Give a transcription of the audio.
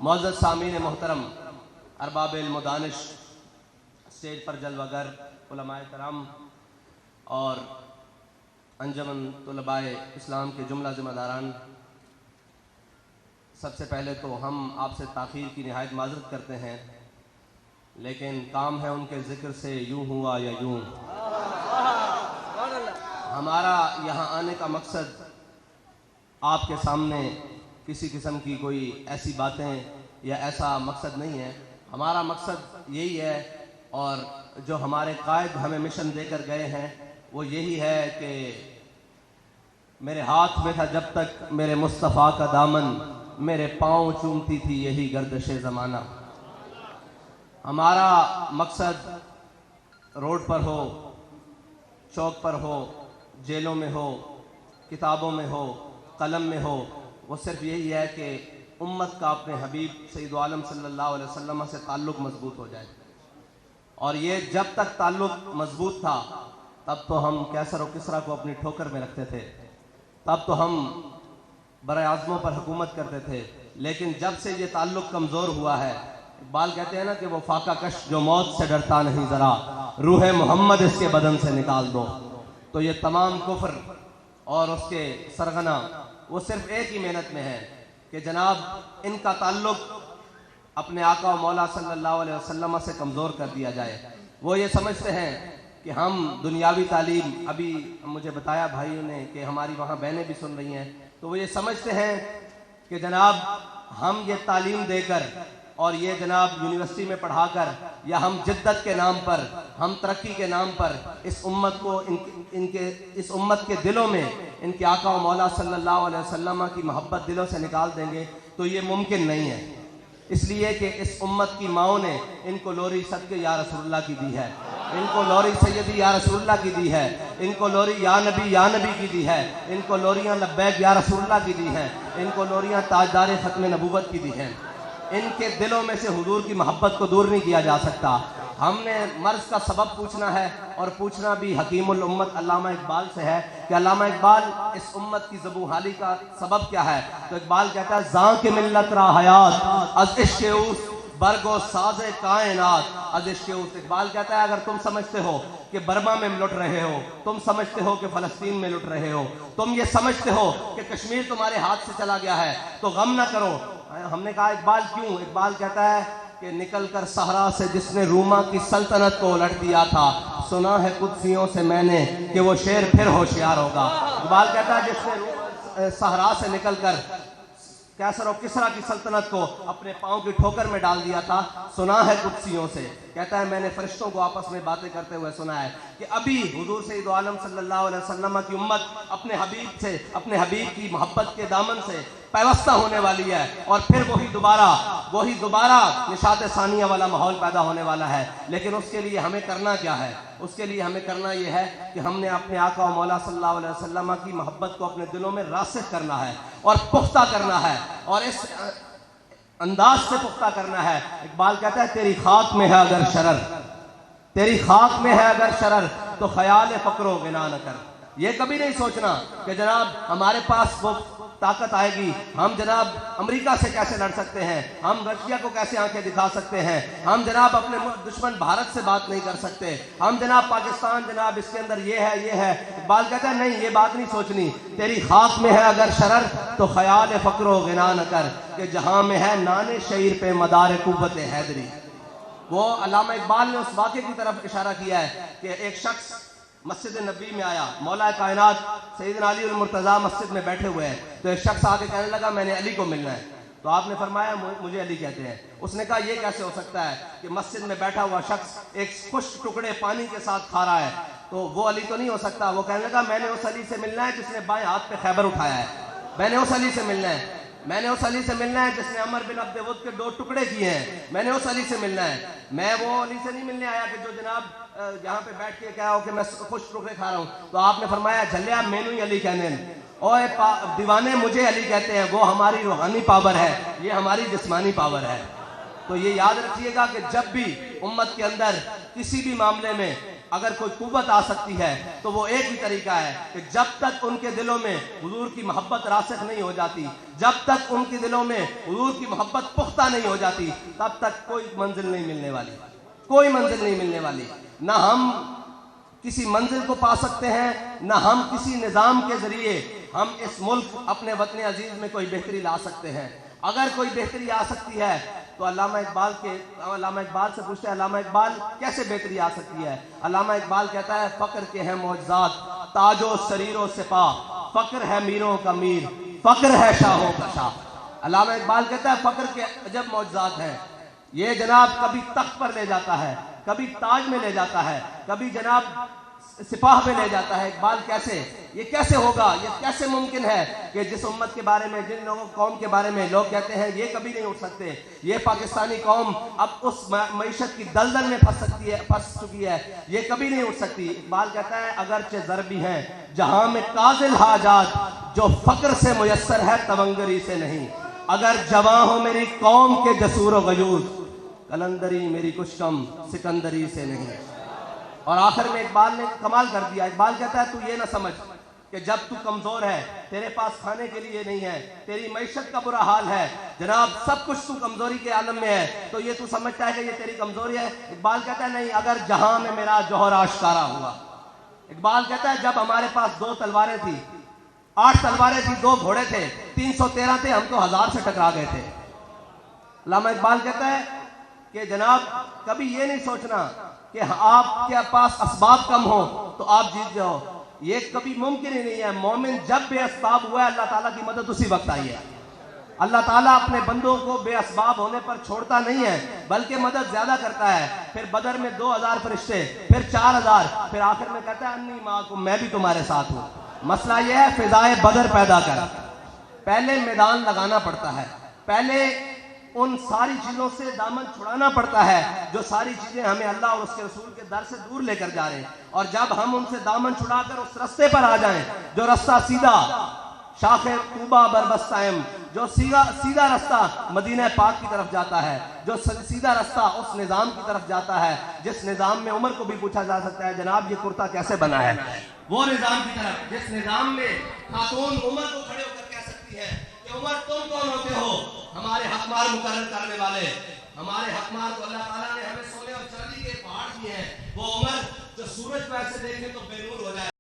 معزز سامعین محترم، ارباب علم و دانش، اسٹیج پر جلوہ گر علماء کرام اور انجمن طلباء اسلام کے جملہ ذمہ داران، سب سے پہلے تو ہم آپ سے تاخیر کی نہایت معذرت کرتے ہیں، لیکن کام ہے ان کے ذکر سے یوں ہوا یا یوں۔ ہمارا یہاں آنے کا مقصد آپ کے سامنے کسی قسم کی کوئی ایسی باتیں یا ایسا مقصد نہیں ہے۔ ہمارا مقصد یہی ہے، اور جو ہمارے قائد ہمیں مشن دے کر گئے ہیں وہ یہی ہے کہ میرے ہاتھ میں تھا جب تک میرے مصطفیٰ کا دامن، میرے پاؤں چومتی تھی یہی گردش زمانہ۔ ہمارا مقصد روڈ پر ہو، چوک پر ہو، جیلوں میں ہو، کتابوں میں ہو، قلم میں ہو، وہ صرف یہی ہے کہ امت کا اپنے حبیب سید عالم صلی اللہ علیہ وسلم سے تعلق مضبوط ہو جائے۔ اور یہ جب تک تعلق مضبوط تھا تب تو ہم کیسر و کسریٰ کو اپنی ٹھوکر میں رکھتے تھے، تب تو ہم برائے اعظموں پر حکومت کرتے تھے، لیکن جب سے یہ تعلق کمزور ہوا ہے، اقبال کہتے ہیں نا کہ وہ فاقہ کش جو موت سے ڈرتا نہیں ذرا، روح محمد اس کے بدن سے نکال دو۔ تو یہ تمام کفر اور اس کے سرغنہ وہ صرف ایک ہی محنت میں ہے کہ جناب ان کا تعلق اپنے آقا و مولا صلی اللہ علیہ وسلم سے کمزور کر دیا جائے۔ وہ یہ سمجھتے ہیں کہ ہم دنیاوی تعلیم، ابھی مجھے بتایا بھائیوں نے کہ ہماری وہاں بہنیں بھی سن رہی ہیں، تو وہ یہ سمجھتے ہیں کہ جناب ہم یہ تعلیم دے کر اور یہ جناب یونیورسٹی میں پڑھا کر، یا ہم جدت کے نام پر، ہم ترقی کے نام پر اس امت کو اس امت کے دلوں میں ان کے آقا و مولا صلی اللہ علیہ وسلم کی محبت دلوں سے نکال دیں گے، تو یہ ممکن نہیں ہے۔ اس لیے کہ اس امت کی ماؤں نے ان کو لوری صدقے یا رسول اللہ کی دی ہے، ان کو لوری سیدی یا رسول اللہ کی دی ہے، ان کو لوری یا نبی کی دی ہے، ان کو لوریاں لبیک یا رسول اللہ کی دی ہیں، ان کو لوریاں تاجدار ختم نبوت کی دی ہیں۔ ان کے دلوں میں سے حضور کی محبت کو دور نہیں کیا جا سکتا۔ ہم نے مرض کا سبب پوچھنا ہے، اور پوچھنا بھی حکیم الامت علامہ اقبال سے ہے کہ علامہ اقبال اس امت کی زبوں حالی کا سبب کیا ہے؟ تو اقبال کہتا ہے زاں کے ملت را حیات از عشق اوست برگ و ساز کائنات از عشق اوست۔ اقبال کہتا ہے اگر تم سمجھتے ہو کہ برما میں لٹ رہے ہو، تم سمجھتے ہو کہ فلسطین میں لٹ رہے ہو، تم یہ سمجھتے ہو کہ کشمیر تمہارے ہاتھ سے چلا گیا ہے، تو غم نہ کرو۔ ہم نے کہا اقبال کیوں؟ اقبال کہتا ہے کہ نکل کر صحرا سے جس نے روما کی سلطنت کو الٹ دیا تھا، سنا ہے قدسیوں سے میں نے کہ وہ شیر پھر ہوشیار ہوگا۔ اقبال کہتا ہے جس نے صحرا سے نکل کر کیسر و کسریٰ کی سلطنت کو اپنے پاؤں کی ٹھوکر میں ڈال دیا تھا، سنا ہے قدسیوں سے، کہتا ہے میں نے فرشتوں کو آپس میں باتیں کرتے ہوئے سنا ہے کہ ابھی حضور سید عالم صلی اللہ علیہ وسلم کی امت اپنے حبیب سے، اپنے حبیب کی محبت کے دامن سے پیوستہ ہونے والی ہے، اور پھر وہی دوبارہ نشاط ثانیہ والا ماحول پیدا ہونے والا ہے۔ لیکن اس کے لیے ہمیں کرنا کیا ہے؟ اس کے لیے ہمیں کرنا یہ ہے کہ ہم نے اپنے آقا و مولا صلی اللہ علیہ وسلم کی محبت کو اپنے دلوں میں راسخ کرنا ہے اور پختہ کرنا ہے، اور اس انداز سے پختہ کرنا ہے۔ اقبال کہتا ہے تیری خاک میں ہے اگر شرر، تیری خاک میں ہے اگر شرر تو خیال فقر و غنا نہ کر۔ یہ کبھی نہیں سوچنا کہ جناب ہمارے پاس وہ طاقت آئے گی، ہم جناب امریکہ سے کیسے لڑ سکتے ہیں، ہم رشیا کو کیسے آنکھیں دکھا سکتے ہیں، ہم جناب اپنے دشمن بھارت سے بات نہیں کر سکتے، ہم جناب پاکستان جناب اس کے اندر یہ ہے۔ اقبال کہتا ہے نہیں، یہ بات نہیں سوچنی، تیری خاک میں ہے اگر شرر تو خیال فقر و غنا نہ کر، کہ جہاں میں ہے نان شعیر پہ مدار قوت حیدری۔ وہ علامہ اقبال نے اس واقعے کی طرف اشارہ کیا ہے کہ ایک شخص مسجد نبی میں آیا، مولا کائنات سیدنا علی المرتضیٰ مسجد میں بیٹھے ہوئے ہیں، تو ایک شخص آگے کہنے لگا میں نے علی کو ملنا ہے، تو آپ نے فرمایا مجھے علی کہتے ہیں۔ اس نے کہا یہ کیسے ہو سکتا ہے کہ مسجد میں بیٹھا ہوا شخص ایک خشک ٹکڑے پانی کے ساتھ کھا رہا ہے، تو وہ علی تو نہیں ہو سکتا۔ وہ کہنے لگا میں نے اس علی سے ملنا ہے جس نے بائیں ہاتھ پہ خیبر اٹھایا ہے، میں نے اس علی سے ملنا ہے، میں نے اس علی سے ملنا ہے جس نے عمر بن عبد ود کے 2 ٹکڑے کیے ہیں، میں نے اس علی سے ملنا ہے۔ میں وہ علی سے نہیں ملنے آیا کہ جو جناب یہاں پہ بیٹھ کے کہا ہو کہ میں خوش ٹکڑے کھا رہا ہوں۔ تو آپ نے فرمایا جھلیا مینو ہی علی کہنے، اوے دیوانے مجھے علی کہتے ہیں، وہ ہماری روحانی پاور ہے، یہ ہماری جسمانی پاور ہے۔ تو یہ یاد رکھیے گا کہ جب بھی امت کے اندر کسی بھی معاملے میں اگر کوئی قوت آ سکتی ہے تو وہ ایک ہی طریقہ ہے کہ جب تک ان کے دلوں میں حضور کی محبت راسخ نہیں ہو جاتی، جب تک ان کے دلوں میں حضور کی محبت پختہ نہیں ہو جاتی، تب تک کوئی منزل نہیں ملنے والی، کوئی منزل نہیں ملنے والی۔ نہ ہم کسی منزل کو پا سکتے ہیں، نہ ہم کسی نظام کے ذریعے ہم اس ملک اپنے وطن عزیز میں کوئی بہتری لا سکتے ہیں۔ اگر کوئی بہتری آ سکتی ہے تو علامہ اقبال سے پوچھتے ہیں علامہ اقبال کیسے بہتری آ سکتی ہے؟ علامہ اقبال کہتا ہے فقر کے ہیں معجزات تاج و سریر و سپاہ، فقر ہے میروں کا میر، فقر ہے شاہوں کا شاہ۔ علامہ اقبال کہتا ہے فقر کے عجب معجزات ہیں، یہ جناب کبھی تخت پر لے جاتا ہے، کبھی تاج میں لے جاتا ہے، کبھی جناب سپاہ میں لے جاتا ہے۔ اقبال کیسے؟ یہ کیسے ہوگا؟ یہ کیسے ممکن ہے کہ جس امت کے بارے میں، جن لوگوں قوم کے بارے میں لوگ کہتے ہیں یہ کبھی نہیں اٹھ سکتے، یہ پاکستانی قوم اب اس معیشت کی دلدل میں پھنس چکی ہے، یہ کبھی نہیں اٹھ سکتی۔ اقبال کہتا ہے اگرچہ ضربی ہیں جہاں میں کاذل حاجات، جو فقر سے میسر ہے تونگری سے نہیں، اگر جواں ہو میری قوم کے جسور و غیور، قلندری میری کچھ کم سکندری سے نہیں۔ اور آخر میں اقبال نے کمال کر دیا، اقبال کہتا ہے تو یہ نہ سمجھ کہ جب تو کمزور ہے، تیرے پاس کھانے کے لیے نہیں ہے، تیری معیشت کا برا حال ہے، جناب سب کچھ تو کمزوری کے عالم میں ہے، تو یہ تو سمجھتا ہے کہ یہ تیری کمزوری ہے۔ اقبال کہتا ہے نہیں، اگر جہاں میں میرا جوہر آشکارا ہوا۔ اقبال کہتا ہے جب ہمارے پاس 2 تلواریں تھی، 8 تلواریں تھی، 2 گھوڑے تھے، 313 تھے، ہم تو 1000 سے ٹکرا گئے تھے۔ علامہ اقبال کہتا ہے کہ جناب کبھی یہ نہیں سوچنا کہ آپ کے پاس اسباب کم ہو تو آپ جیت جاؤ، یہ کبھی ممکن ہی نہیں ہے۔ مومن جب بے اسباب ہوا ہے، اللہ تعالیٰ کی مدد اسی وقت آئی ہے۔ اللہ تعالیٰ اپنے بندوں کو بے اسباب ہونے پر چھوڑتا نہیں ہے، بلکہ مدد زیادہ کرتا ہے۔ پھر بدر میں 2000 فرشتے، پھر 4000، پھر آخر میں کہتا ہے انی معکم، میں بھی تمہارے ساتھ ہوں۔ مسئلہ یہ ہے فضائے بدر پیدا کر، پہلے میدان لگانا پڑتا ہے، پہلے ان ساری چیزوں سے دامن چھڑانا پڑتا ہے جو ساری چیزیں ہمیں اللہ اور اس کے رسول کے در سے دور لے کر جا رہے ہیں۔ اور جب ہم ان سے دامن چھڑا کر اس رستے پر آ جائیں جو رستہ سیدھا شاخ طوبہ بربستائم، جو سیدھا رستہ مدینہ پاک کی طرف جاتا ہے، جو سیدھا رستہ اس نظام کی طرف جاتا ہے جس نظام میں عمر کو بھی پوچھا جا سکتا ہے جناب یہ کرتا کیسے بنا ہے، وہ نظام کی طرف جس نظام میں خاتون عمر کو کھڑے ہو کر کہہ سکتی ہے کہ عمر تم کون ہوتے ہو ہمارے حقمار مقرر کرنے والے؟ ہمارے حقمار کو اللہ تعالیٰ نے ہمیں سونے اور چاندی کے پہاڑ دیے ہیں، وہ عمر جو سورج پہ ایسے دیکھے تو بے نور ہو جائے۔